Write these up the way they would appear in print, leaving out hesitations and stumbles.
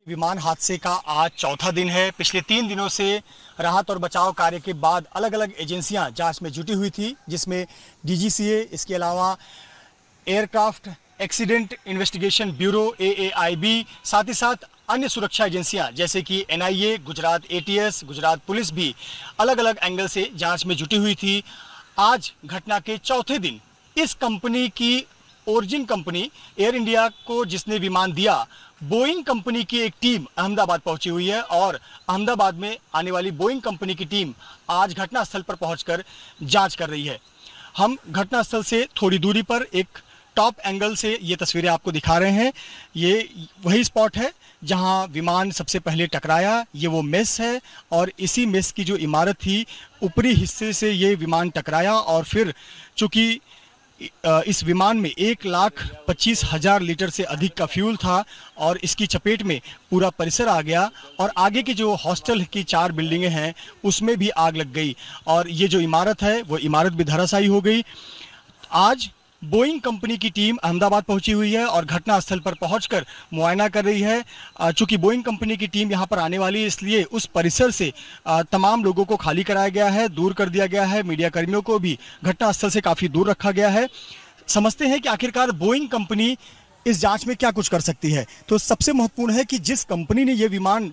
विमान हादसे का आज चौथा दिन है। पिछले 3 दिनों से राहत और बचाव कार्य के बाद अलग अलग एजेंसियां जांच में जुटी हुई थी, जिसमें डीजीसीए, इसके अलावा एयरक्राफ्ट एक्सीडेंट इन्वेस्टिगेशन ब्यूरो एएआईबी, साथ ही साथ अन्य सुरक्षा एजेंसियां जैसे कि NIA, Gujarat ATS, Gujarat police भी अलग अलग एंगल से जांच में जुटी हुई थी। आज घटना के चौथे दिन इस कंपनी की ओरिजिन कंपनी एयर इंडिया को जिसने विमान दिया, बोइंग कंपनी की एक टीम अहमदाबाद पहुंची हुई है और अहमदाबाद में आने वाली बोइंग कंपनी की टीम आज घटनास्थल पर पहुंचकर जांच कर रही है। हम घटनास्थल से थोड़ी दूरी पर एक टॉप एंगल से ये तस्वीरें आपको दिखा रहे हैं। ये वही स्पॉट है जहां विमान सबसे पहले टकराया। ये वो मेस है और इसी मेस की जो इमारत थी, ऊपरी हिस्से से ये विमान टकराया और फिर चूंकि इस विमान में 1,25,000 लीटर से अधिक का फ्यूल था और इसकी चपेट में पूरा परिसर आ गया और आगे की जो हॉस्टल की 4 बिल्डिंगें हैं उसमें भी आग लग गई और ये जो इमारत है वो इमारत भी धराशायी हो गई। आज बोइंग कंपनी की टीम अहमदाबाद पहुंची हुई है और घटनास्थल पर पहुंचकर मुआयना कर रही है। चूंकि बोइंग कंपनी की टीम यहां पर आने वाली है, इसलिए उस परिसर से तमाम लोगों को खाली कराया गया है, दूर कर दिया गया है। मीडिया कर्मियों को भी घटनास्थल से काफ़ी दूर रखा गया है। समझते हैं कि आखिरकार बोइंग कंपनी इस जांच में क्या कुछ कर सकती है। तो सबसे महत्वपूर्ण है कि जिस कंपनी ने ये विमान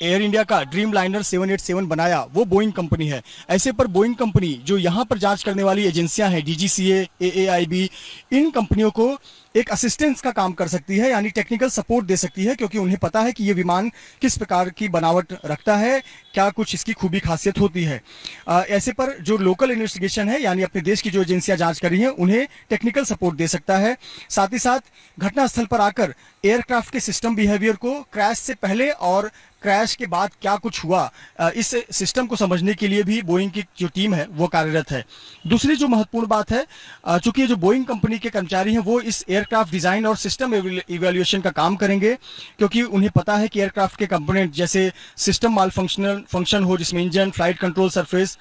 एयर इंडिया का ड्रीम लाइनर 787 बनाया वो बोइंग कंपनी है। ऐसे पर बोइंग कंपनी जो यहाँ पर जांच करने वाली एजेंसियां हैं, डीजीसीए, एएआईबी, इन कंपनियों को एक असिस्टेंस का काम कर सकती है, यानी टेक्निकल सपोर्ट दे सकती है, क्योंकि उन्हें पता है कि ये विमान किस प्रकार की बनावट रखता है, क्या कुछ इसकी खूबी खासियत होती है। ऐसे पर जो लोकल इन्वेस्टिगेशन है, यानी अपने देश की जो एजेंसियां जांच कर रही हैं, उन्हें टेक्निकल सपोर्ट दे सकता है। साथ ही साथ घटनास्थल पर आकर एयरक्राफ्ट के सिस्टम बिहेवियर को क्रैश से पहले और क्रैश के बाद क्या कुछ हुआ, इस सिस्टम को समझने के लिए भी बोइंग की जो टीम है वो कार्यरत है। दूसरी जो महत्वपूर्ण बात है, चूंकि जो बोइंग कंपनी के कर्मचारी हैं वो इस एयरक्राफ्ट डिजाइन और सिस्टम इवैल्यूएशन का काम करेंगे, क्योंकि उन्हें पता है कि एयरक्राफ्ट के कंपोनेंट जैसे सिस्टम माल फंक्शन हो, जिसमें इंजन, फ्लाइट कंट्रोल सरफेस,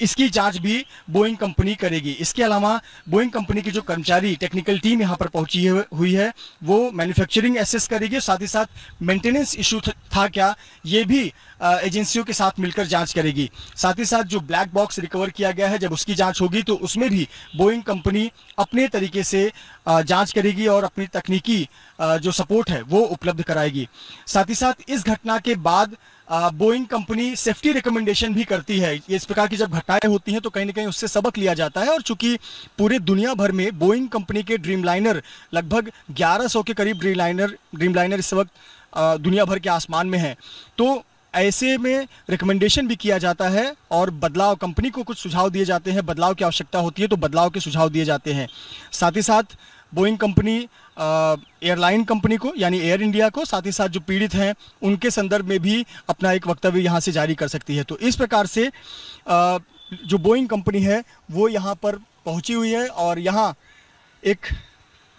इसकी जांच भी बोइंग कंपनी करेगी। इसके अलावा बोइंग कंपनी की जो कर्मचारी टेक्निकल टीम यहां पर पहुंची हुई है वो मैन्युफैक्चरिंग एसेस करेगी, साथ ही साथ मेंटेनेंस इशू था क्या ये भी एजेंसियों के साथ मिलकर जांच करेगी। साथ ही साथ जो ब्लैक बॉक्स रिकवर किया गया है, जब उसकी जांच होगी तो उसमें भी बोइंग कंपनी अपने तरीके से जांच करेगी और अपनी तकनीकी जो सपोर्ट है वो उपलब्ध कराएगी। साथ ही साथ इस घटना के बाद बोइंग कंपनी सेफ्टी रिकमेंडेशन भी करती है। इस प्रकार की जब घटनाएं होती हैं तो कहीं ना कहीं उससे सबक लिया जाता है, और चूंकि पूरे दुनिया भर में बोइंग कंपनी के ड्रीमलाइनर लगभग 1100 के करीब ड्रीमलाइनर इस वक्त दुनिया भर के आसमान में है, तो ऐसे में रिकमेंडेशन भी किया जाता है और बदलाव, कंपनी को कुछ सुझाव दिए जाते हैं, बदलाव की आवश्यकता होती है तो बदलाव के सुझाव दिए जाते हैं। साथ ही साथ बोइंग कंपनी एयरलाइन कंपनी को, यानी एयर इंडिया को, साथ ही साथ जो पीड़ित हैं उनके संदर्भ में भी अपना एक वक्तव्य यहाँ से जारी कर सकती है। तो इस प्रकार से जो बोइंग कंपनी है वो यहाँ पर पहुँची हुई है और यहाँ एक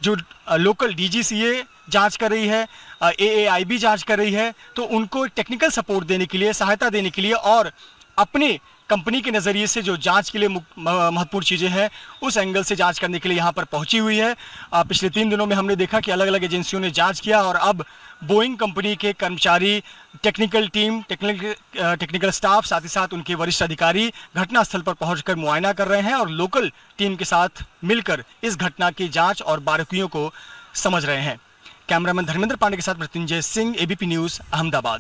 जो लोकल डीजीसीए जांच कर रही है, एएआईबी जांच कर रही है, तो उनको टेक्निकल सपोर्ट देने के लिए, सहायता देने के लिए और अपने कंपनी के नज़रिए से जो जांच के लिए महत्वपूर्ण चीज़ें हैं उस एंगल से जांच करने के लिए यहाँ पर पहुँची हुई है। पिछले 3 दिनों में हमने देखा कि अलग अलग एजेंसियों ने जांच किया और अब बोइंग कंपनी के कर्मचारी, टेक्निकल टीम, टेक्निकल स्टाफ, साथ ही साथ उनके वरिष्ठ अधिकारी घटनास्थल पर पहुंचकर मुआयना कर रहे हैं और लोकल टीम के साथ मिलकर इस घटना की जाँच और बारीकियों को समझ रहे हैं। कैमरामैन धर्मेंद्र पांडे के साथ मृत्युंजय सिंह, एबीपी न्यूज़, अहमदाबाद।